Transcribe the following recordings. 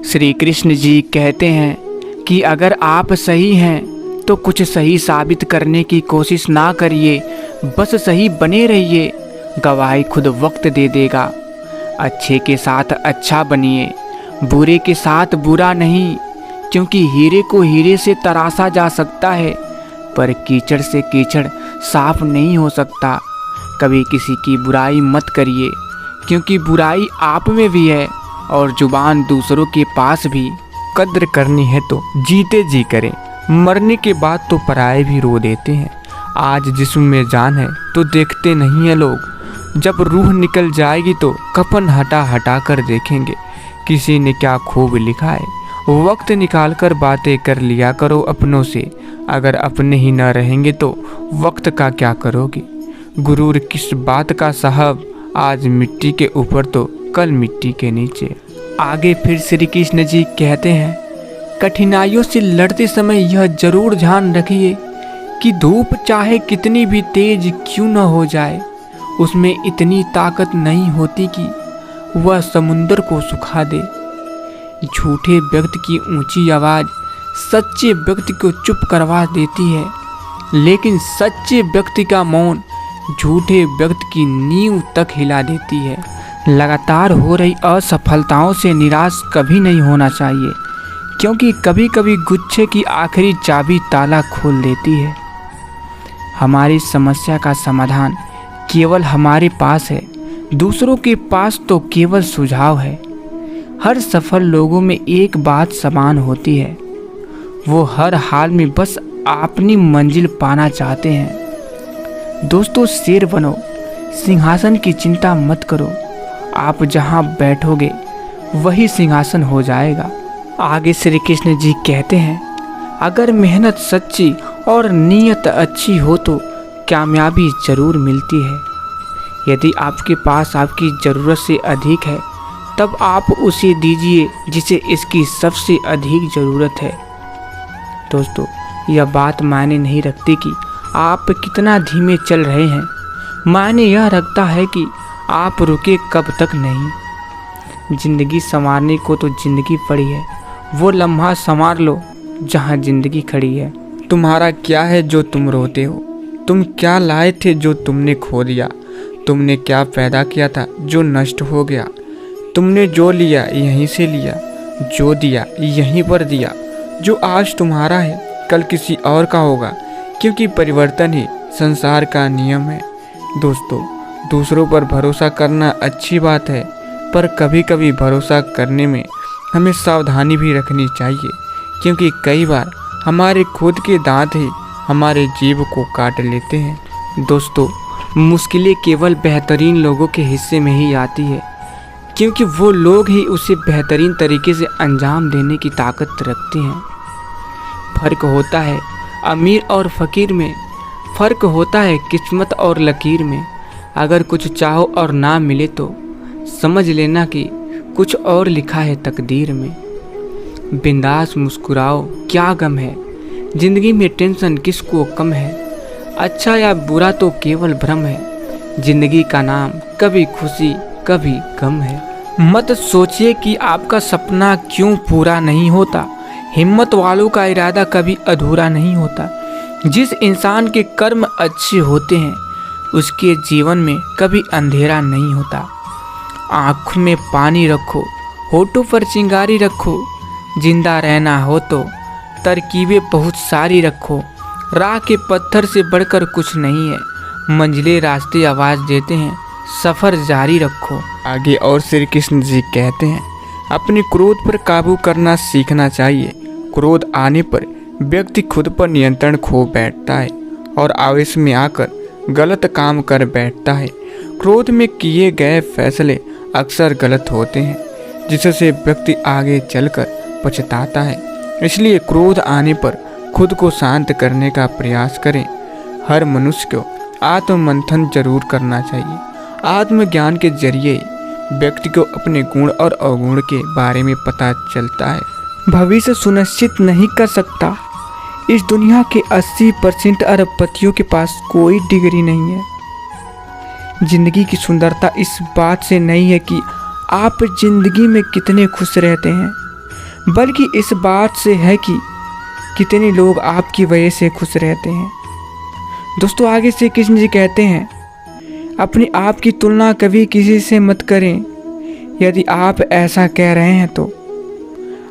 श्री कृष्ण जी कहते हैं कि अगर आप सही हैं तो कुछ सही साबित करने की कोशिश ना करिए, बस सही बने रहिए। गवाही खुद वक्त दे देगा। अच्छे के साथ अच्छा बनिए, बुरे के साथ बुरा नहीं, क्योंकि हीरे को हीरे से तराशा जा सकता है, पर कीचड़ से कीचड़ साफ नहीं हो सकता। कभी किसी की बुराई मत करिए, क्योंकि बुराई आप में भी है और जुबान दूसरों के पास भी। कद्र करनी है तो जीते जी करें, मरने के बाद तो पराये भी रो देते हैं। आज जिस्म में जान है तो देखते नहीं हैं लोग, जब रूह निकल जाएगी तो कफन हटा हटा कर देखेंगे किसी ने क्या खूब लिखा है। वक्त निकाल कर बातें कर लिया करो अपनों से, अगर अपने ही न रहेंगे तो वक्त का क्या करोगे। गुरूर किस बात का साहब, आज मिट्टी के ऊपर तो कल मिट्टी के नीचे। आगे फिर श्री कृष्ण जी कहते हैं, कठिनाइयों से लड़ते समय यह जरूर ध्यान रखिए कि धूप चाहे कितनी भी तेज क्यों न हो जाए, उसमें इतनी ताकत नहीं होती कि वह समुंदर को सुखा दे। झूठे व्यक्ति की ऊंची आवाज़ सच्चे व्यक्ति को चुप करवा देती है, लेकिन सच्चे व्यक्ति का मौन झूठे व्यक्ति की नींव तक हिला देती है। लगातार हो रही असफलताओं से निराश कभी नहीं होना चाहिए, क्योंकि कभी कभी गुच्छे की आखिरी चाबी ताला खोल देती है। हमारी समस्या का समाधान केवल हमारे पास है, दूसरों के पास तो केवल सुझाव है। हर सफल लोगों में एक बात समान होती है, वो हर हाल में बस अपनी मंजिल पाना चाहते हैं। दोस्तों, शेर बनो, सिंहासन की चिंता मत करो, आप जहाँ बैठोगे वही सिंहासन हो जाएगा। आगे श्री कृष्ण जी कहते हैं, अगर मेहनत सच्ची और नीयत अच्छी हो तो कामयाबी जरूर मिलती है। यदि आपके पास आपकी ज़रूरत से अधिक है तब आप उसे दीजिए जिसे इसकी सबसे अधिक ज़रूरत है। दोस्तों, यह बात मायने नहीं रखती कि आप कितना धीमे चल रहे हैं, मायने यह रखता है कि आप रुके कब तक नहीं। ज़िंदगी संवारने को तो ज़िंदगी पड़ी है, वो लम्हा संवार लो जहाँ ज़िंदगी खड़ी है। तुम्हारा क्या है जो तुम रोते हो, तुम क्या लाए थे जो तुमने खो दिया, तुमने क्या पैदा किया था जो नष्ट हो गया। तुमने जो लिया यहीं से लिया, जो दिया यहीं पर दिया। जो आज तुम्हारा है कल किसी और का होगा, क्योंकि परिवर्तन ही संसार का नियम है। दोस्तों, दूसरों पर भरोसा करना अच्छी बात है, पर कभी कभी भरोसा करने में हमें सावधानी भी रखनी चाहिए, क्योंकि कई बार हमारे खुद के दांत ही हमारे जीभ को काट लेते हैं। दोस्तों, मुश्किलें केवल बेहतरीन लोगों के हिस्से में ही आती है, क्योंकि वो लोग ही उसे बेहतरीन तरीके से अंजाम देने की ताकत रखते हैं। फ़र्क होता है अमीर और फ़कीर में, फ़र्क होता है किस्मत और लकीर में। अगर कुछ चाहो और ना मिले तो समझ लेना कि कुछ और लिखा है तकदीर में। बिंदास मुस्कुराओ, क्या गम है, ज़िंदगी में टेंशन किसको कम है। अच्छा या बुरा तो केवल भ्रम है, ज़िंदगी का नाम कभी खुशी कभी गम है। मत सोचिए कि आपका सपना क्यों पूरा नहीं होता, हिम्मत वालों का इरादा कभी अधूरा नहीं होता। जिस इंसान के कर्म अच्छे होते हैं उसके जीवन में कभी अंधेरा नहीं होता। आँख में पानी रखो, होठों पर चिंगारी रखो, जिंदा रहना हो तो तरकीबें बहुत सारी रखो। राह के पत्थर से बढ़कर कुछ नहीं है, मंजिलें रास्ते आवाज़ देते हैं, सफ़र जारी रखो। आगे और श्री कृष्ण जी कहते हैं, अपने क्रोध पर काबू करना सीखना चाहिए। क्रोध आने पर व्यक्ति खुद पर नियंत्रण खो बैठता है और आवेश में आकर गलत काम कर बैठता है। क्रोध में किए गए फैसले अक्सर गलत होते हैं, जिससे व्यक्ति आगे चलकर पछताता है। इसलिए क्रोध आने पर खुद को शांत करने का प्रयास करें। हर मनुष्य को आत्ममंथन जरूर करना चाहिए। आत्मज्ञान के जरिए व्यक्ति को अपने गुण और अवगुण के बारे में पता चलता है। भविष्य सुनिश्चित नहीं कर सकता। इस दुनिया के 80% अरबपतियों के पास कोई डिग्री नहीं है। जिंदगी की सुंदरता इस बात से नहीं है कि आप जिंदगी में कितने खुश रहते हैं, बल्कि इस बात से है कि कितने लोग आपकी वजह से खुश रहते हैं। दोस्तों आगे श्री कृष्ण जी कहते हैं, अपने आप की तुलना कभी किसी से मत करें। यदि आप ऐसा कह रहे हैं तो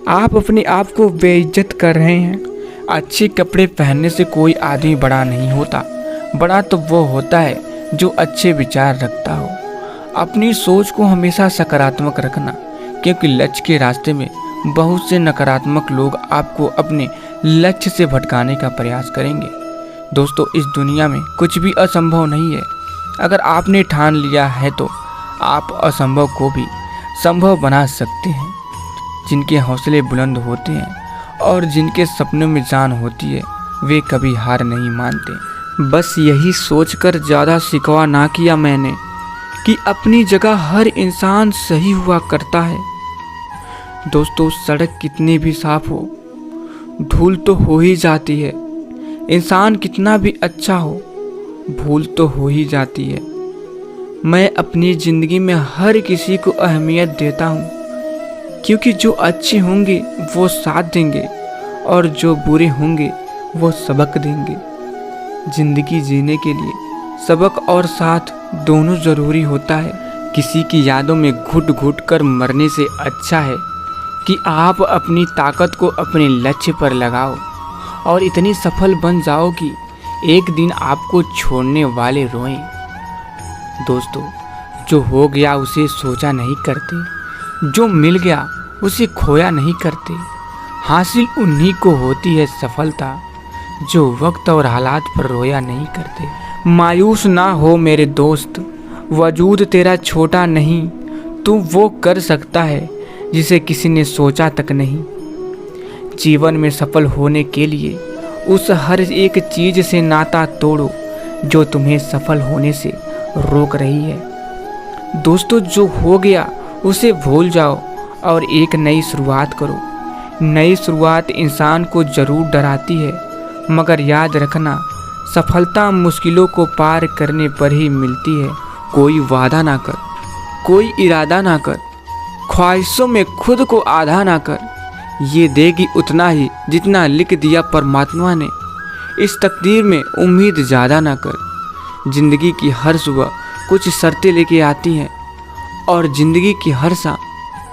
आप अपने आप को बेइज्जत कर रहे हैं। अच्छे कपड़े पहनने से कोई आदमी बड़ा नहीं होता। बड़ा तो वो होता है जो अच्छे विचार रखता हो। अपनी सोच को हमेशा सकारात्मक रखना, क्योंकि लक्ष्य के रास्ते में बहुत से नकारात्मक लोग आपको अपने लक्ष्य से भटकाने का प्रयास करेंगे। दोस्तों इस दुनिया में कुछ भी असंभव नहीं है। अगर आपने ठान लिया है तो आप असंभव को भी संभव बना सकते हैं। जिनके हौसले बुलंद होते हैं और जिनके सपनों में जान होती है, वे कभी हार नहीं मानते। बस यही सोचकर ज़्यादा शिकवा ना किया मैंने कि अपनी जगह हर इंसान सही हुआ करता है। दोस्तों सड़क कितनी भी साफ हो, धूल तो हो ही जाती है। इंसान कितना भी अच्छा हो, भूल तो हो ही जाती है। मैं अपनी ज़िंदगी में हर किसी को अहमियत देता हूँ, क्योंकि जो अच्छे होंगे वो साथ देंगे और जो बुरे होंगे वो सबक देंगे। ज़िंदगी जीने के लिए सबक और साथ दोनों ज़रूरी होता है। किसी की यादों में घुट घुट कर मरने से अच्छा है कि आप अपनी ताकत को अपने लक्ष्य पर लगाओ और इतनी सफल बन जाओ कि एक दिन आपको छोड़ने वाले रोएं। दोस्तों जो हो गया उसे सोचा नहीं करते, जो मिल गया उसे खोया नहीं करते। हासिल उन्हीं को होती है सफलता जो वक्त और हालात पर रोया नहीं करते। मायूस ना हो मेरे दोस्त, वजूद तेरा छोटा नहीं। तू वो कर सकता है जिसे किसी ने सोचा तक नहीं। जीवन में सफल होने के लिए उस हर एक चीज़ से नाता तोड़ो जो तुम्हें सफल होने से रोक रही है। दोस्तों जो हो गया उसे भूल जाओ और एक नई शुरुआत करो। नई शुरुआत इंसान को ज़रूर डराती है, मगर याद रखना सफलता मुश्किलों को पार करने पर ही मिलती है। कोई वादा ना कर, कोई इरादा ना कर, ख्वाहिशों में खुद को आधा ना कर। ये देगी उतना ही जितना लिख दिया परमात्मा ने। इस तकदीर में उम्मीद ज़्यादा ना कर। ज़िंदगी की हर सुबह कुछ शर्तें लेके आती हैं और ज़िंदगी की हर शाम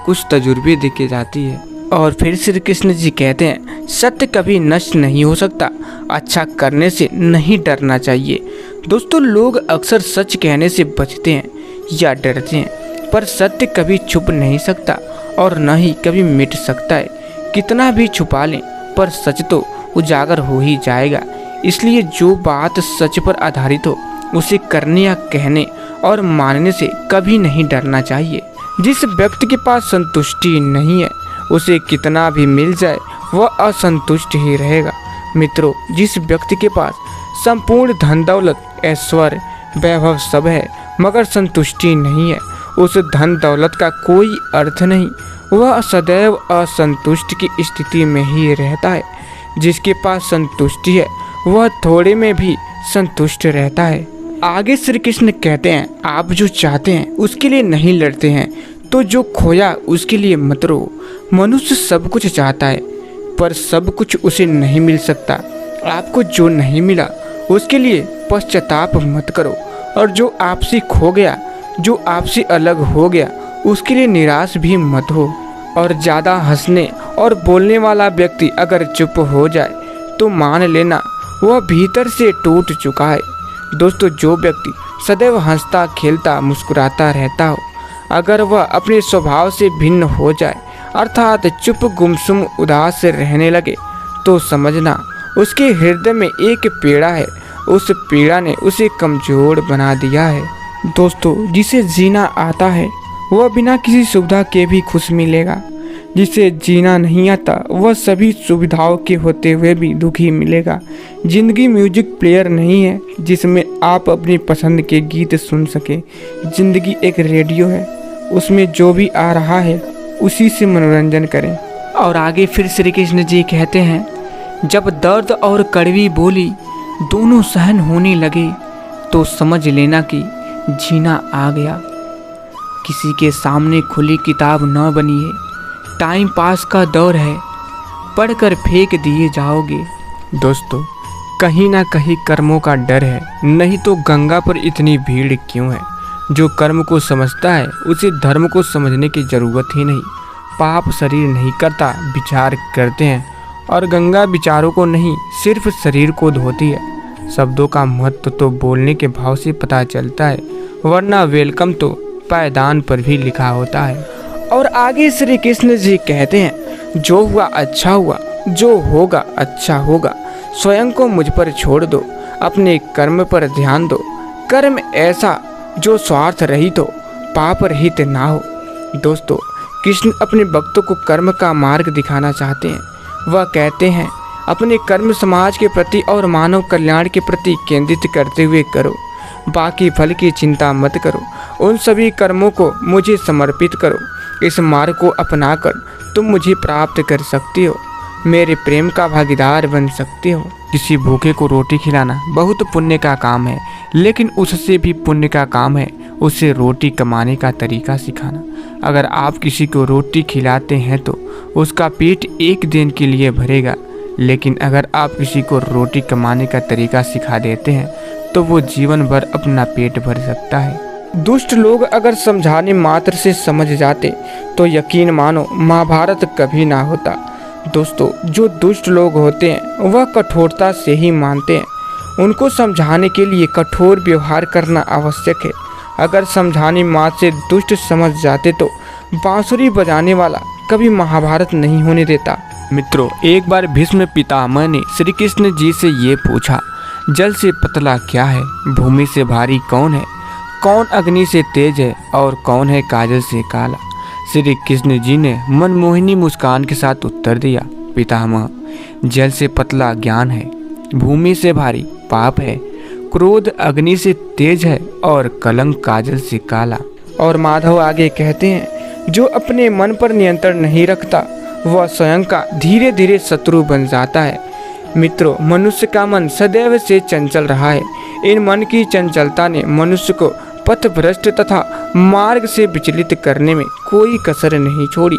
कुछ तजुर्बे देके जाती है। और फिर श्री कृष्ण जी कहते हैं, सत्य कभी नष्ट नहीं हो सकता। अच्छा करने से नहीं डरना चाहिए। दोस्तों लोग अक्सर सच कहने से बचते हैं या डरते हैं, पर सत्य कभी छुप नहीं सकता और न ही कभी मिट सकता है। कितना भी छुपा लें पर सच तो उजागर हो ही जाएगा। इसलिए जो बात सच पर आधारित हो उसे करने या कहने और मानने से कभी नहीं डरना चाहिए। जिस व्यक्ति के पास संतुष्टि नहीं है उसे कितना भी मिल जाए वह असंतुष्ट ही रहेगा। मित्रों जिस व्यक्ति के पास संपूर्ण धन दौलत ऐश्वर्य वैभव सब है मगर संतुष्टि नहीं है, उस धन दौलत का कोई अर्थ नहीं। वह सदैव असंतुष्ट की स्थिति में ही रहता है। जिसके पास संतुष्टि है वह थोड़े में भी संतुष्ट रहता है। आगे श्री कृष्ण कहते हैं, आप जो चाहते हैं उसके लिए नहीं लड़ते हैं तो जो खोया उसके लिए मत रो। मनुष्य सब कुछ चाहता है पर सब कुछ उसे नहीं मिल सकता। आपको जो नहीं मिला उसके लिए पश्चाताप मत करो और जो आपसे खो गया, जो आपसे अलग हो गया, उसके लिए निराश भी मत हो। और ज़्यादा हंसने और बोलने वाला व्यक्ति अगर चुप हो जाए तो मान लेना वह भीतर से टूट चुका है। दोस्तों जो व्यक्ति सदैव हंसता खेलता मुस्कुराता रहता हो, अगर वह अपने स्वभाव से भिन्न हो जाए अर्थात चुप गुमसुम उदास रहने लगे तो समझना उसके हृदय में एक पीड़ा है। उस पीड़ा ने उसे कमज़ोर बना दिया है। दोस्तों जिसे जीना आता है वह बिना किसी सुविधा के भी खुश मिलेगा। जिसे जीना नहीं आता वह सभी सुविधाओं के होते हुए भी दुखी मिलेगा। ज़िंदगी म्यूजिक प्लेयर नहीं है जिसमें आप अपनी पसंद के गीत सुन सकें। ज़िंदगी एक रेडियो है, उसमें जो भी आ रहा है उसी से मनोरंजन करें। और आगे फिर श्री कृष्ण जी कहते हैं, जब दर्द और कड़वी बोली दोनों सहन होने लगे तो समझ लेना कि जीना आ गया। किसी के सामने खुली किताब न बनिए, टाइम पास का दौर है, पढ़कर फेंक दिए जाओगे। दोस्तों, कहीं ना कहीं कर्मों का डर है, नहीं तो गंगा पर इतनी भीड़ क्यों है। जो कर्म को समझता है उसे धर्म को समझने की जरूरत ही नहीं। पाप शरीर नहीं करता, विचार करते हैं, और गंगा विचारों को नहीं सिर्फ शरीर को धोती है। शब्दों का महत्व तो बोलने के भाव से पता चलता है, वरना वेलकम तो पायदान पर भी लिखा होता है। और आगे श्री कृष्ण जी कहते हैं, जो हुआ अच्छा हुआ, जो होगा अच्छा होगा। स्वयं को मुझ पर छोड़ दो, अपने कर्म पर ध्यान दो। कर्म ऐसा जो स्वार्थ रहित हो, पाप रहित ना हो। दोस्तों, कृष्ण अपने भक्तों को कर्म का मार्ग दिखाना चाहते हैं। वह कहते हैं, अपने कर्म समाज के प्रति और मानव कल्याण के प्रति केंद्रित करते हुए करो। बाकी फल की चिंता मत करो। उन सभी कर्मों को मुझे समर्पित करो। इस मार्ग को अपनाकर तुम मुझे प्राप्त कर सकते हो, मेरे प्रेम का भागीदार बन सकते हो। किसी भूखे को रोटी खिलाना बहुत पुण्य का काम है, लेकिन उससे भी पुण्य का काम है उसे रोटी कमाने का तरीका सिखाना। अगर आप किसी को रोटी खिलाते हैं तो उसका पेट एक दिन के लिए भरेगा, लेकिन अगर आप किसी को रोटी कमाने का तरीका सिखा देते हैं तो वो जीवन भर अपना पेट भर सकता है। दुष्ट लोग अगर समझाने मात्र से समझ जाते तो यकीन मानो महाभारत कभी ना होता। दोस्तों, जो दुष्ट लोग होते हैं वह कठोरता से ही मानते हैं। उनको समझाने के लिए कठोर व्यवहार करना आवश्यक है। अगर समझाने मात्र से दुष्ट समझ जाते तो बांसुरी बजाने वाला कभी महाभारत नहीं होने देता। मित्रों, एक बार भीष्म पितामह ने श्री कृष्ण जी से ये पूछा, जल से पतला क्या है, भूमि से भारी कौन है, कौन अग्नि से तेज है और कौन है काजल से काला। श्री कृष्ण जी ने मनमोहिनी मुस्कान के साथ उत्तर दिया, पितामह, जल से पतला ज्ञान है, भूमि से भारी पाप है, क्रोध अग्नि से तेज है और कलंक काजल से काला। और माधव आगे कहते हैं, जो अपने मन पर नियंत्रण नहीं रखता वह स्वयं का धीरे धीरे शत्रु बन जाता है। मित्रों, मनुष्य का मन सदैव से चंचल रहा है। इन मन की चंचलता ने मनुष्य को पथभ्रष्ट तथा मार्ग से विचलित करने में कोई कसर नहीं छोड़ी।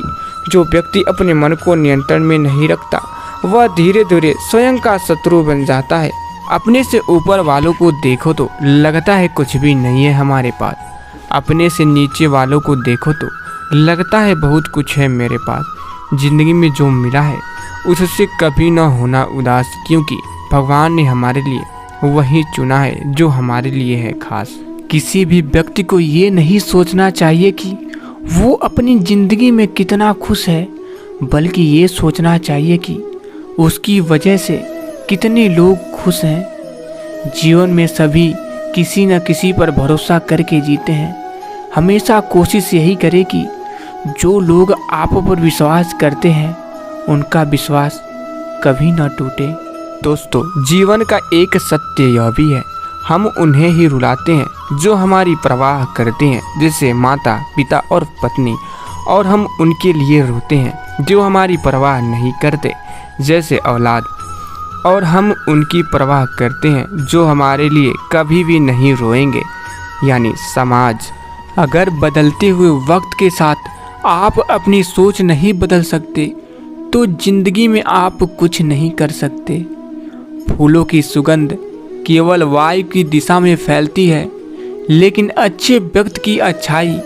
जो व्यक्ति अपने मन को नियंत्रण में नहीं रखता वह धीरे धीरे स्वयं का शत्रु बन जाता है। अपने से ऊपर वालों को देखो तो लगता है कुछ भी नहीं है हमारे पास, अपने से नीचे वालों को देखो तो लगता है बहुत कुछ है मेरे पास। जिंदगी में जो मिला है उससे कभी न होना उदास, क्योंकि भगवान ने हमारे लिए वही चुना है जो हमारे लिए है खास। किसी भी व्यक्ति को ये नहीं सोचना चाहिए कि वो अपनी ज़िंदगी में कितना खुश है, बल्कि ये सोचना चाहिए कि उसकी वजह से कितने लोग खुश हैं। जीवन में सभी किसी न किसी पर भरोसा करके जीते हैं। हमेशा कोशिश यही करें कि जो लोग आप पर विश्वास करते हैं उनका विश्वास कभी न टूटे। दोस्तों, जीवन का एक सत्य यह भी है, हम उन्हें ही रुलाते हैं जो हमारी परवाह करते हैं, जैसे माता, पिता और पत्नी, और हम उनके लिए रोते हैं जो हमारी परवाह नहीं करते, जैसे औलाद, और हम उनकी परवाह करते हैं जो हमारे लिए कभी भी नहीं रोएंगे, यानी समाज। अगर बदलते हुए वक्त के साथ आप अपनी सोच नहीं बदल सकते तो जिंदगी में आप कुछ नहीं कर सकते। फूलों की सुगंध केवल वायु की दिशा में फैलती है, लेकिन अच्छे व्यक्ति की अच्छाई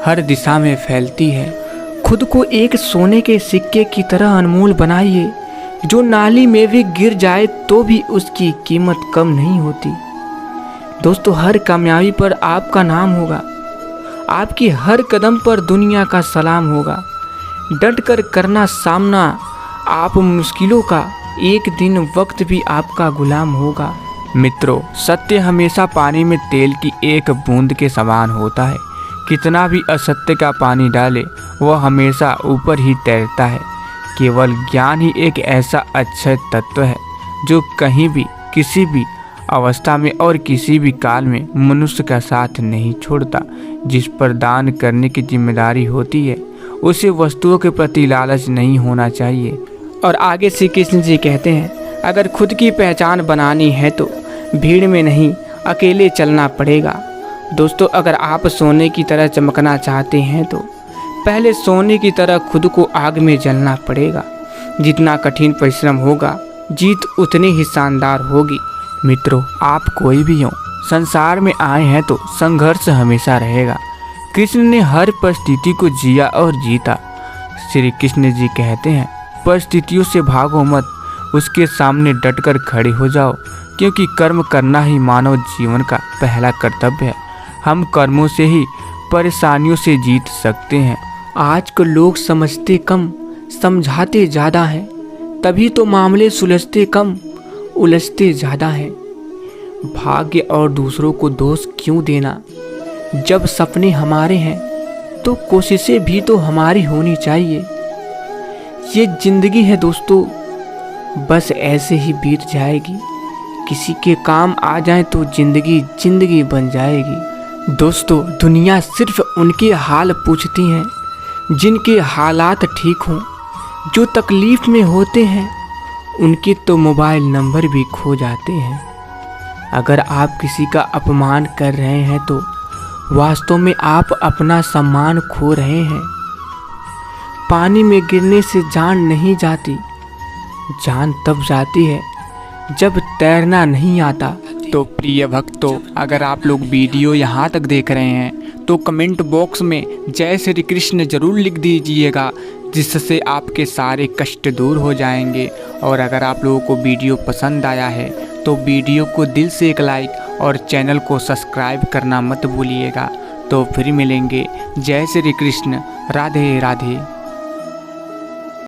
हर दिशा में फैलती है। खुद को एक सोने के सिक्के की तरह अनमोल बनाइए, जो नाली में भी गिर जाए तो भी उसकी कीमत कम नहीं होती। दोस्तों, हर कामयाबी पर आपका नाम होगा, आपकी हर कदम पर दुनिया का सलाम होगा। डट कर करना सामना आप मुश्किलों का, एक दिन वक्त भी आपका गुलाम होगा। मित्रों, सत्य हमेशा पानी में तेल की एक बूंद के समान होता है। कितना भी असत्य का पानी डाले वह हमेशा ऊपर ही तैरता है। केवल ज्ञान ही एक ऐसा अक्षय तत्व है जो कहीं भी, किसी भी अवस्था में और किसी भी काल में मनुष्य का साथ नहीं छोड़ता। जिस पर दान करने की जिम्मेदारी होती है उसे वस्तुओं के प्रति लालच नहीं होना चाहिए। और आगे श्री कृष्ण जी कहते हैं, अगर खुद की पहचान बनानी है तो भीड़ में नहीं, अकेले चलना पड़ेगा। दोस्तों, अगर आप सोने की तरह चमकना चाहते हैं तो पहले सोने की तरह खुद को आग में जलना पड़ेगा। जितना कठिन परिश्रम होगा, जीत उतनी ही शानदार होगी। मित्रों, आप कोई भी हो, संसार में आए हैं तो संघर्ष हमेशा रहेगा। कृष्ण ने हर परिस्थिति को जिया और जीता। श्री कृष्ण जी कहते हैं, परिस्थितियों से भागो मत, उसके सामने डटकर खड़े हो जाओ, क्योंकि कर्म करना ही मानव जीवन का पहला कर्तव्य है। हम कर्मों से ही परेशानियों से जीत सकते हैं। आज के लोग समझते कम, समझाते ज़्यादा हैं, तभी तो मामले सुलझते कम, उलझते ज़्यादा हैं। भाग्य और दूसरों को दोष क्यों देना? जब सपने हमारे हैं तो कोशिशें भी तो हमारी होनी चाहिए। ये जिंदगी है दोस्तों, बस ऐसे ही बीत जाएगी। किसी के काम आ जाए तो जिंदगी जिंदगी बन जाएगी। दोस्तों, दुनिया सिर्फ उनके हाल पूछती हैं जिनके हालात ठीक हों। जो तकलीफ़ में होते हैं उनके तो मोबाइल नंबर भी खो जाते हैं। अगर आप किसी का अपमान कर रहे हैं तो वास्तव में आप अपना सम्मान खो रहे हैं। पानी में गिरने से जान नहीं जाती, जान तब जाती है जब तैरना नहीं आता। तो प्रिय भक्तों, अगर आप लोग वीडियो यहाँ तक देख रहे हैं तो कमेंट बॉक्स में जय श्री कृष्ण जरूर लिख दीजिएगा, जिससे आपके सारे कष्ट दूर हो जाएंगे। और अगर आप लोगों को वीडियो पसंद आया है तो वीडियो को दिल से एक लाइक और चैनल को सब्सक्राइब करना मत भूलिएगा। तो फिर मिलेंगे। जय श्री कृष्ण। राधे राधे।